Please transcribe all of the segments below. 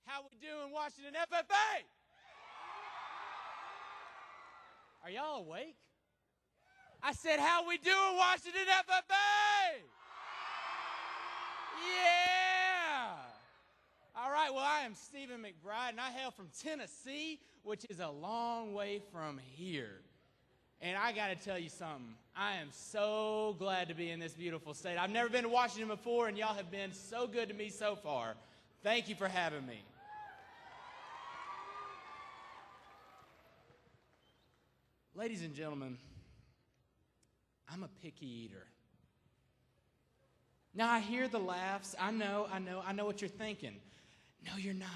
How we doing, Washington FFA? Are y'all awake? I said, how we doing, Washington FFA? Yeah! All right, well, I am Stephen McBride, and I hail from Tennessee, which is a long way from here. And I got to tell you something. I am so glad to be in this beautiful state. I've never been to Washington before, and y'all have been so good to me so far. Thank you for having me. Ladies and gentlemen, I'm a picky eater. Now, I hear the laughs. I know what you're thinking. No, you're not.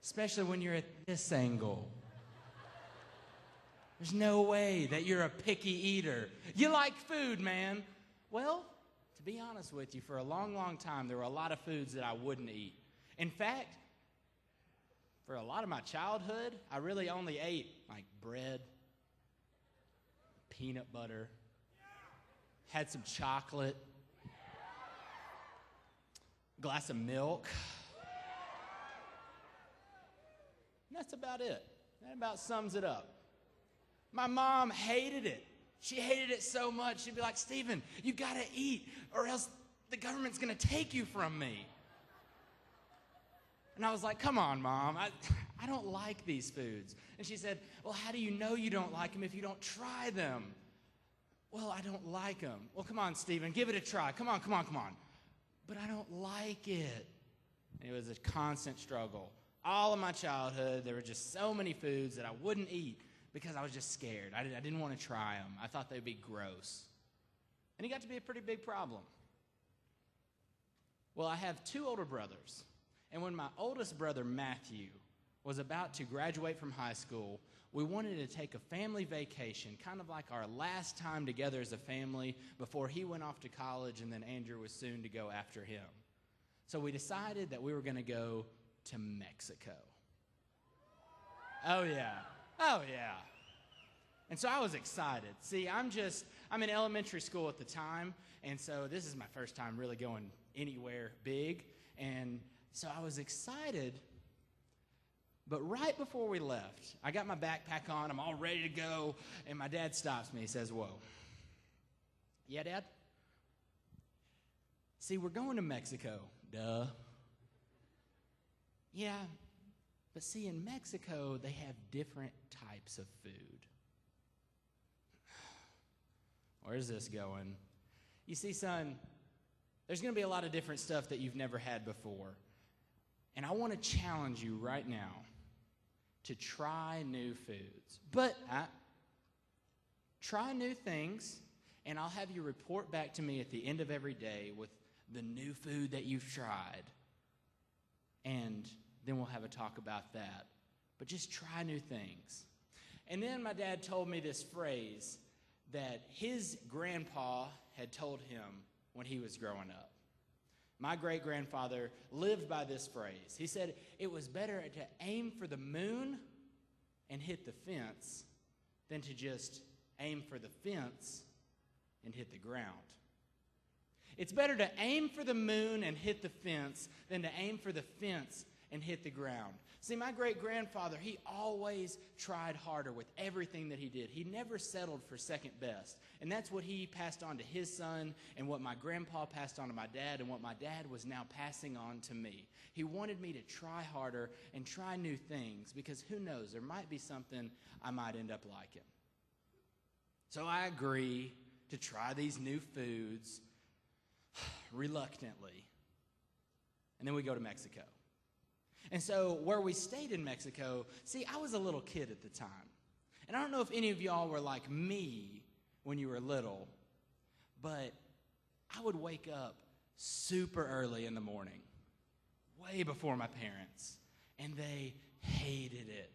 Especially when you're at this angle. There's no way that you're a picky eater. You like food, man. Well, to be honest with you, for a long, long time, there were a lot of foods that I wouldn't eat. In fact, for a lot of my childhood, I really only ate like bread, peanut butter, had some chocolate, glass of milk. And that's about it. That about sums it up. My mom hated it. She hated it so much. She'd be like, Stephen, you got to eat or else the government's going to take you from me. And I was like, come on, Mom. I don't like these foods. And she said, well, how do you know you don't like them if you don't try them? Well, I don't like them. Well, come on, Stephen, give it a try. Come on. But I don't like it. And it was a constant struggle. All of my childhood, there were just so many foods that I wouldn't eat because I was just scared. I didn't want to try them. I thought they'd be gross. And it got to be a pretty big problem. Well, I have two older brothers. And when my oldest brother, Matthew, was about to graduate from high school, we wanted to take a family vacation, kind of like our last time together as a family before he went off to college and then Andrew was soon to go after him. So we decided that we were going to go to Mexico. Oh, yeah. And so I was excited. See, I'm in elementary school at the time, and so this is my first time really going anywhere big. And so I was excited, but right before we left, I got my backpack on, I'm all ready to go, and my dad stops me. He says, whoa. Yeah, Dad? See, we're going to Mexico. Duh. Yeah, but see, in Mexico, they have different types of food. Where's this going? You see, son, there's going to be a lot of different stuff that you've never had before. And I want to challenge you right now to try new foods. But try new things, and I'll have you report back to me at the end of every day with the new food that you've tried. And then we'll have a talk about that. But just try new things. And then my dad told me this phrase that his grandpa had told him when he was growing up. My great-grandfather lived by this phrase. He said it was better to aim for the moon and hit the fence than to just aim for the fence and hit the ground. It's better to aim for the moon and hit the fence than to aim for the fence and hit the ground. See, my great-grandfather, he always tried harder with everything that he did. He never settled for second best. And that's what he passed on to his son and what my grandpa passed on to my dad and what my dad was now passing on to me. He wanted me to try harder and try new things because who knows, there might be something I might end up liking. So I agree to try these new foods reluctantly. And then we go to Mexico. And so where we stayed in Mexico, see, I was a little kid at the time. And I don't know if any of y'all were like me when you were little, but I would wake up super early in the morning, way before my parents, and they hated it.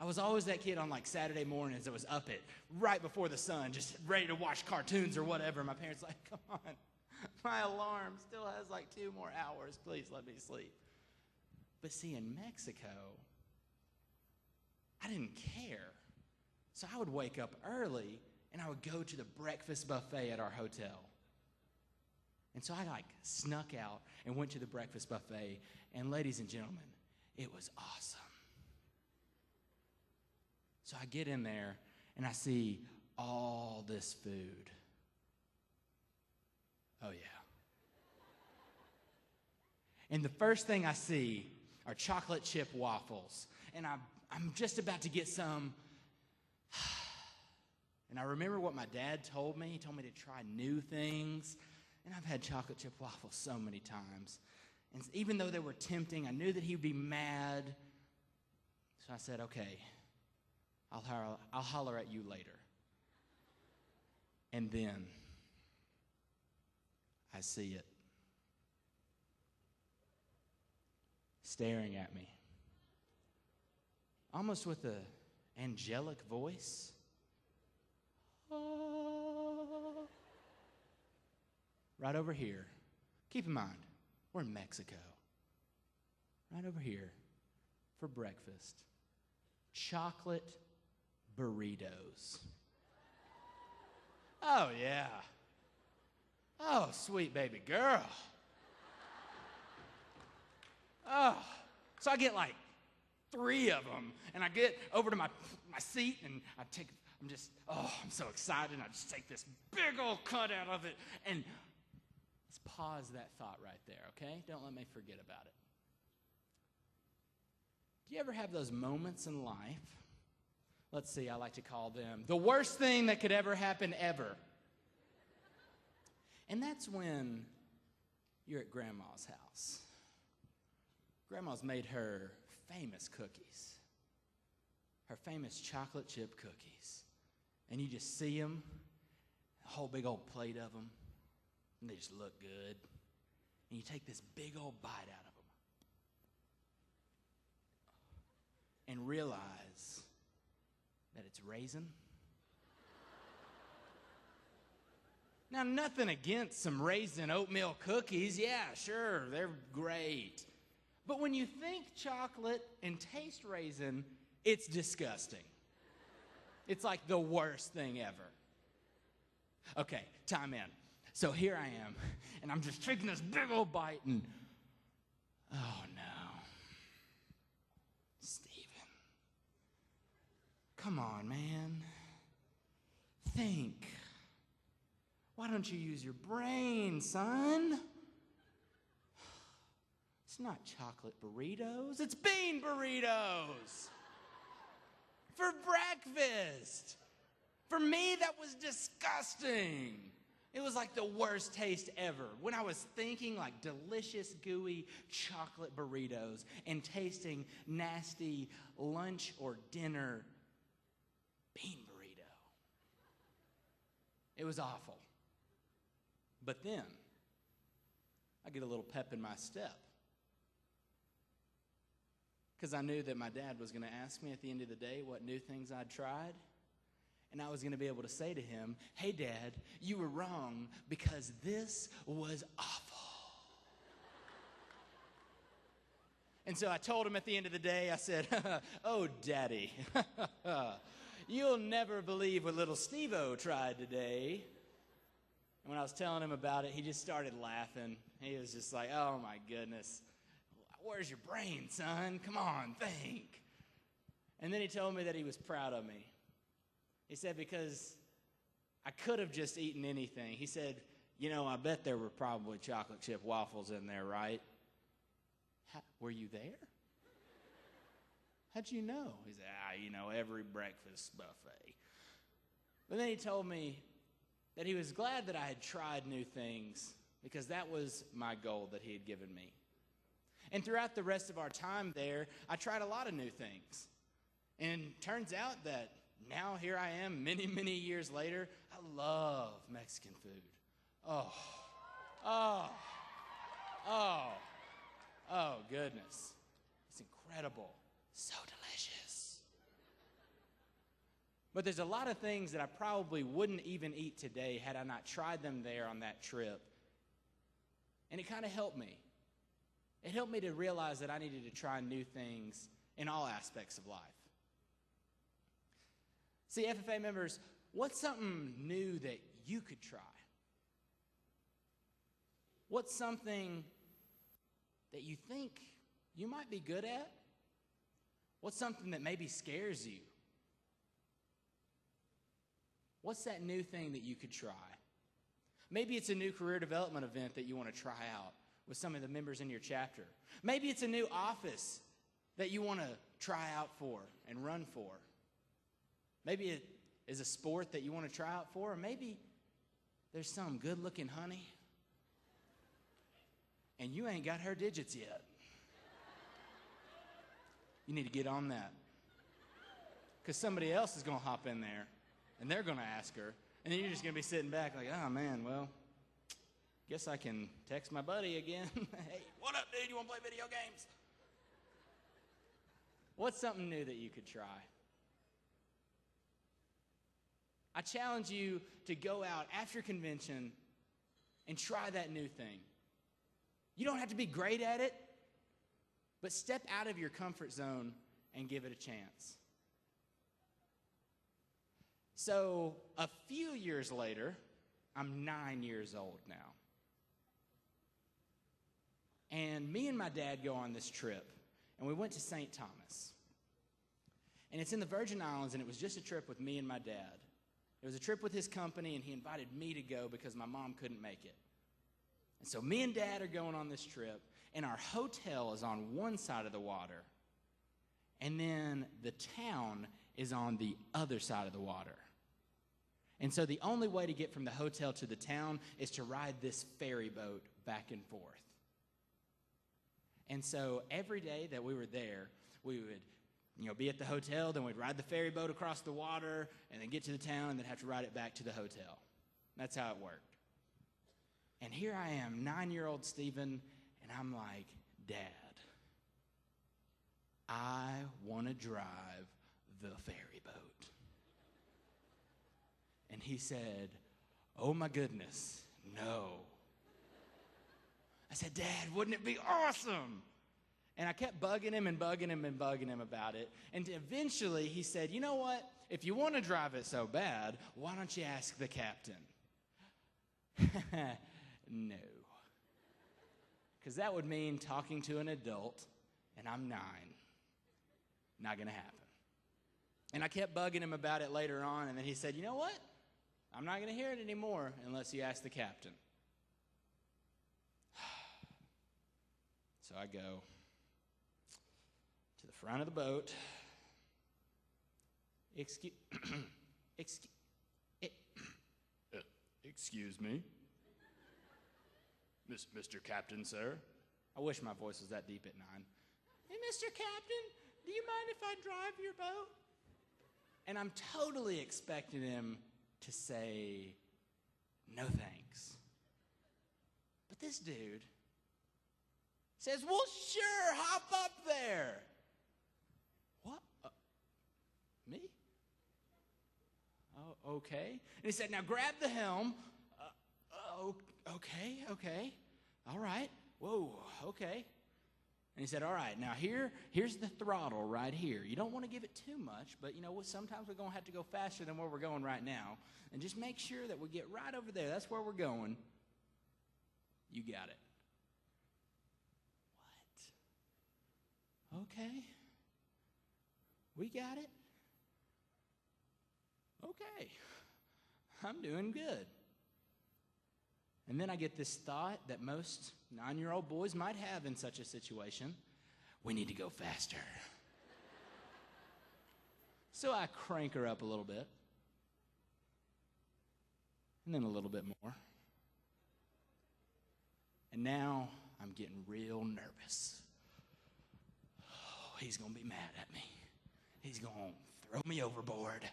I was always that kid on like Saturday mornings that was up at right before the sun, just ready to watch cartoons or whatever. My parents like, come on, my alarm still has like 2 more hours. Please let me sleep. But see, in Mexico, I didn't care. So I would wake up early, and I would go to the breakfast buffet at our hotel. And so I snuck out and went to the breakfast buffet. And ladies and gentlemen, it was awesome. So I get in there and I see all this food. Oh, yeah. And the first thing I see are chocolate chip waffles. And I'm just about to get some. And I remember what my dad told me. He told me to try new things. And I've had chocolate chip waffles so many times. And even though they were tempting, I knew that he would be mad. So I said, okay, I'll holler at you later. And then I see it staring at me, almost with an angelic voice. Oh. Right over here. Keep in mind, we're in Mexico. Right over here for breakfast. Chocolate burritos. Oh, yeah. Oh, sweet baby girl. Oh, so I get 3 of them, and I get over to my seat, and I'm so excited, and I just take this big old cut out of it, and let's pause that thought right there, okay? Don't let me forget about it. Do you ever have those moments in life? Let's see, I like to call them the worst thing that could ever happen ever. And that's when you're at Grandma's house. Grandma's made her famous cookies, her famous chocolate chip cookies. And you just see them, a whole big old plate of them, and they just look good. And you take this big old bite out of them and realize that it's raisin. Now, nothing against some raisin oatmeal cookies. Yeah, sure, they're great. But when you think chocolate and taste raisin, it's disgusting. It's like the worst thing ever. Okay, time in. So here I am, and I'm just taking this big old bite, and oh no. Stephen. Come on, man. Think. Why don't you use your brain, son? It's not chocolate burritos. It's bean burritos. For breakfast. For me, that was disgusting. It was like the worst taste ever. When I was thinking delicious, gooey chocolate burritos and tasting nasty lunch or dinner bean burrito. It was awful. But then, I get a little pep in my step. Because I knew that my dad was going to ask me at the end of the day what new things I'd tried. And I was going to be able to say to him, hey, Dad, you were wrong because this was awful. And so I told him at the end of the day, I said, oh, Daddy, you'll never believe what little Steve-O tried today. And when I was telling him about it, he just started laughing. He was just like, oh, my goodness. Where's your brain, son? Come on, think. And then he told me that he was proud of me. He said, because I could have just eaten anything. He said, I bet there were probably chocolate chip waffles in there, right? Were you there? How'd you know? He said, every breakfast buffet. But then he told me that he was glad that I had tried new things because that was my goal that he had given me. And throughout the rest of our time there, I tried a lot of new things. And turns out that now here I am many, many years later, I love Mexican food. Oh, goodness. It's incredible. So delicious. But there's a lot of things that I probably wouldn't even eat today had I not tried them there on that trip. And it kind of helped me. It helped me to realize that I needed to try new things in all aspects of life. See, FFA members, what's something new that you could try? What's something that you think you might be good at? What's something that maybe scares you? What's that new thing that you could try? Maybe it's a new career development event that you want to try out with some of the members in your chapter. Maybe it's a new office that you want to try out for and run for. Maybe it is a sport that you want to try out for, or maybe there's some good-looking honey and you ain't got her digits yet. You need to get on that. Because somebody else is going to hop in there, and they're going to ask her, and then you're just going to be sitting back like, oh, man, well, guess I can text my buddy again. Hey, what up, dude? You want to play video games? What's something new that you could try? I challenge you to go out after convention and try that new thing. You don't have to be great at it, but step out of your comfort zone and give it a chance. So a few years later, I'm 9 years old now. And me and my dad go on this trip, and we went to St. Thomas. And it's in the Virgin Islands, and it was just a trip with me and my dad. It was a trip with his company, and he invited me to go because my mom couldn't make it. And so me and Dad are going on this trip, and our hotel is on one side of the water, and then the town is on the other side of the water. And so the only way to get from the hotel to the town is to ride this ferry boat back and forth. And so every day that we were there, we would be at the hotel, then we'd ride the ferry boat across the water, and then get to the town, and then have to ride it back to the hotel. That's how it worked. And here I am, 9-year-old Stephen, and I'm like, Dad, I want to drive the ferry boat. And he said, oh my goodness, no. I said, Dad, wouldn't it be awesome? And I kept bugging him and bugging him and bugging him about it. And eventually he said, you know what? If you want to drive it so bad, why don't you ask the captain? No. Because that would mean talking to an adult, and I'm 9. Not going to happen. And I kept bugging him about it later on, and then he said, you know what? I'm not going to hear it anymore unless you ask the captain. So I go to the front of the boat. Excuse me. Mr. Captain, sir. I wish my voice was that deep at 9. Hey, Mr. Captain, do you mind if I drive your boat? And I'm totally expecting him to say, no thanks. But this dude says, well, sure, hop up there. What? Me? Oh, okay. And he said, now grab the helm. Okay. All right. Whoa, okay. And he said, all right, now here's the throttle right here. You don't want to give it too much, but sometimes we're going to have to go faster than where we're going right now. And just make sure that we get right over there. That's where we're going. You got it. What? Okay. We got it? Okay. I'm doing good. And then I get this thought that most 9-year-old boys might have in such a situation. We need to go faster. So I crank her up a little bit. And then a little bit more. And now I'm getting real nervous. Oh, he's going to be mad at me. He's going to throw me overboard.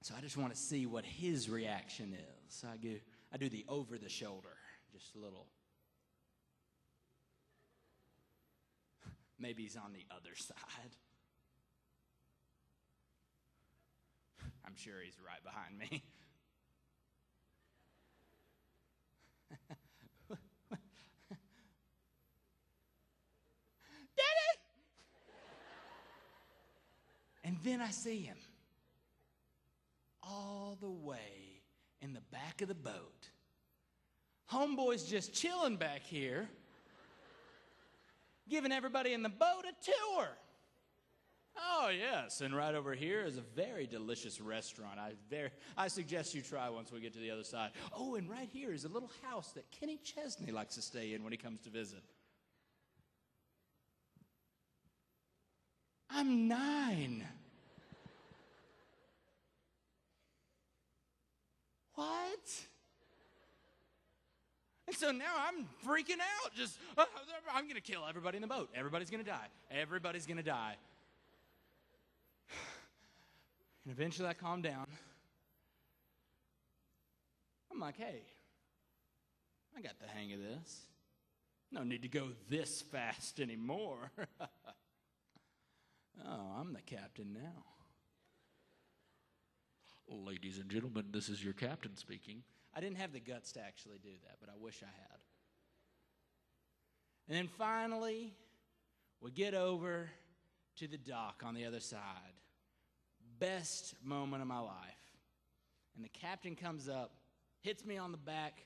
So I just want to see what his reaction is. So I do the over the shoulder, just a little. Maybe he's on the other side. I'm sure he's right behind me. Daddy! And then I see him. All the way in the back of the boat, Homeboy's just chilling back here, giving everybody in the boat a tour. Oh, yes, and right over here is a very delicious restaurant. I suggest you try once we get to the other side. Oh, and right here is a little house that Kenny Chesney likes to stay in when he comes to visit. I'm 9. What? And so now I'm freaking out. I'm going to kill everybody in the boat. Everybody's going to die. Everybody's going to die. And eventually I calmed down. I'm like, hey, I got the hang of this. No need to go this fast anymore. Oh, I'm the captain now. Ladies and gentlemen, this is your captain speaking. I didn't have the guts to actually do that, but I wish I had. And then finally, we get over to the dock on the other side. Best moment of my life. And the captain comes up, hits me on the back,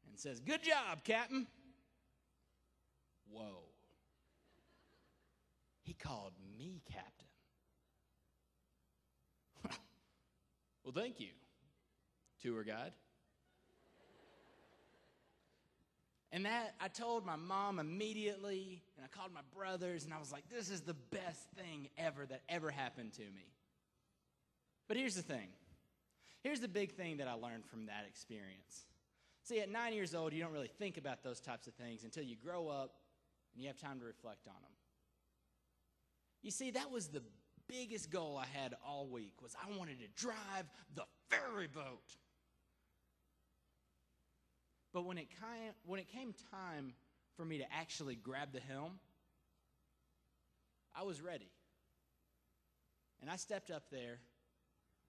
and says, "Good job, Captain." Whoa. He called me captain. Well, thank you, tour guide. And that, I told my mom immediately, and I called my brothers, and I was like, this is the best thing ever that ever happened to me. But here's the thing. Here's the big thing that I learned from that experience. See, at 9 years old, you don't really think about those types of things until you grow up and you have time to reflect on them. You see, that was the biggest goal I had all week, was I wanted to drive the ferry boat. But when it came time for me to actually grab the helm, I was ready. And I stepped up there,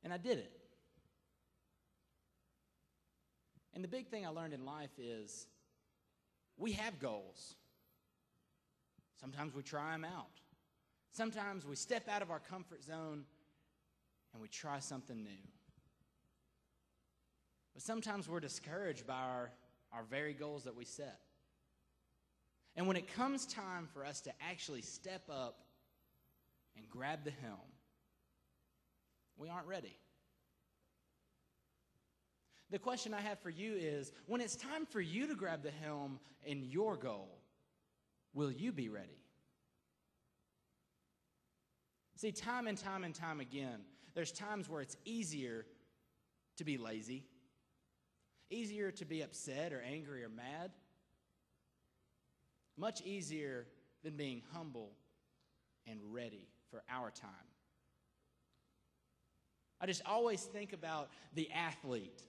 and I did it. And the big thing I learned in life is we have goals. Sometimes we try them out. Sometimes we step out of our comfort zone and we try something new. But sometimes we're discouraged by our very goals that we set. And when it comes time for us to actually step up and grab the helm, we aren't ready. The question I have for you is, when it's time for you to grab the helm in your goal, will you be ready? See, time and time and time again, there's times where it's easier to be lazy, easier to be upset or angry or mad, much easier than being humble and ready for our time. I just always think about the athlete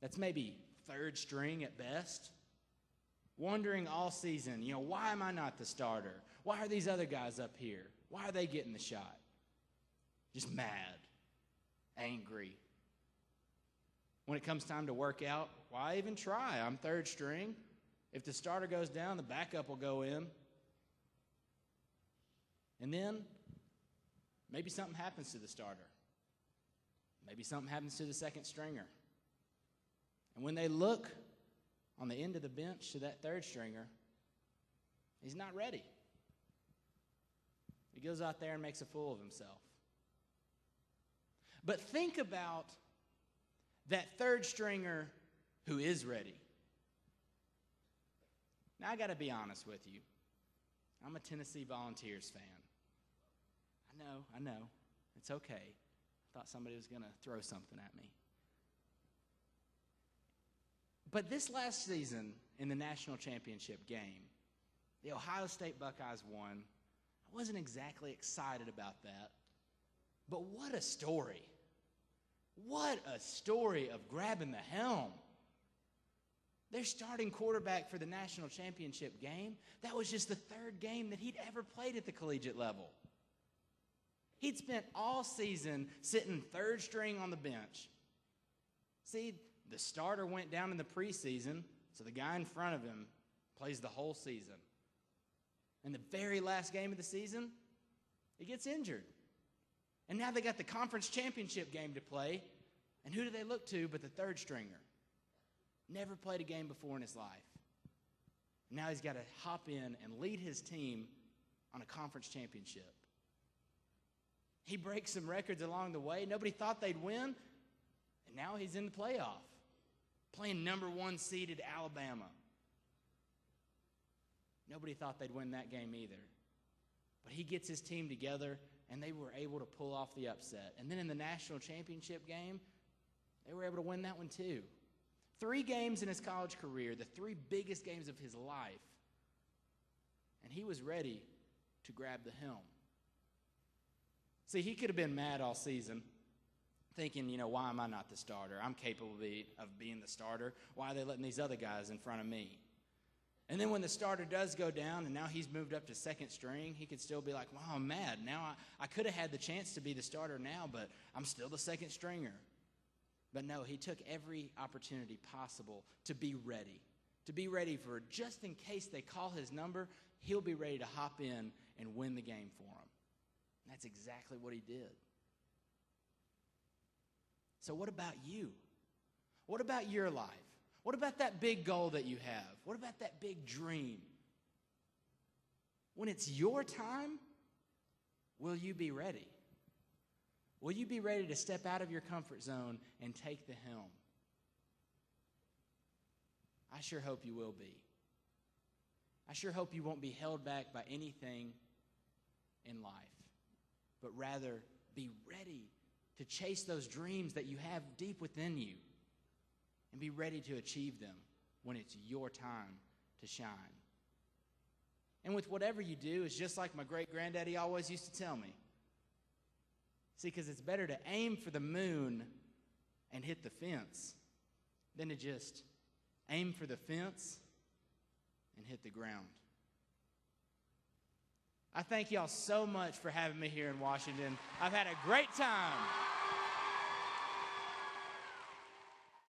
that's maybe third string at best, wondering all season, why am I not the starter? Why are these other guys up here? Why are they getting the shot? Just mad, angry. When it comes time to work out, why even try? I'm third string. If the starter goes down, the backup will go in. And then maybe something happens to the starter. Maybe something happens to the second stringer. And when they look on the end of the bench to that third stringer, he's not ready. He goes out there and makes a fool of himself. But think about that third stringer who is ready. Now, I got to be honest with you. I'm a Tennessee Volunteers fan. I know. It's okay. I thought somebody was going to throw something at me. But this last season in the national championship game, the Ohio State Buckeyes won. I wasn't exactly excited about that. But what a story. What a story of grabbing the helm. Their starting quarterback for the national championship game, that was just the third game that he'd ever played at the collegiate level. He'd spent all season sitting third string on the bench. See, the starter went down in the preseason, so the guy in front of him plays the whole season. In the very last game of the season, he gets injured. And now they got the conference championship game to play, and who do they look to but the third stringer? Never played a game before in his life. Now he's got to hop in and lead his team on a conference championship. He breaks some records along the way. Nobody thought they'd win, and now he's in the playoff, playing number 1 seeded Alabama. Nobody thought they'd win that game either. But he gets his team together, and they were able to pull off the upset. And then in the national championship game, they were able to win that one too. 3 games in his college career, the 3 biggest games of his life. And he was ready to grab the helm. See, he could have been mad all season, thinking, why am I not the starter? I'm capable of being the starter. Why are they letting these other guys in front of me? And then when the starter does go down and now he's moved up to second string, he could still be like, wow, I'm mad. Now I could have had the chance to be the starter now, but I'm still the second stringer. But no, he took every opportunity possible to be ready. To be ready for, just in case they call his number, he'll be ready to hop in and win the game for him. And that's exactly what he did. So what about you? What about your life? What about that big goal that you have? What about that big dream? When it's your time, will you be ready? Will you be ready to step out of your comfort zone and take the helm? I sure hope you will be. I sure hope you won't be held back by anything in life, but rather be ready to chase those dreams that you have deep within you and be ready to achieve them when it's your time to shine. And with whatever you do, it's just like my great-granddaddy always used to tell me. See, because it's better to aim for the moon and hit the fence than to just aim for the fence and hit the ground. I thank y'all so much for having me here in Washington. I've had a great time.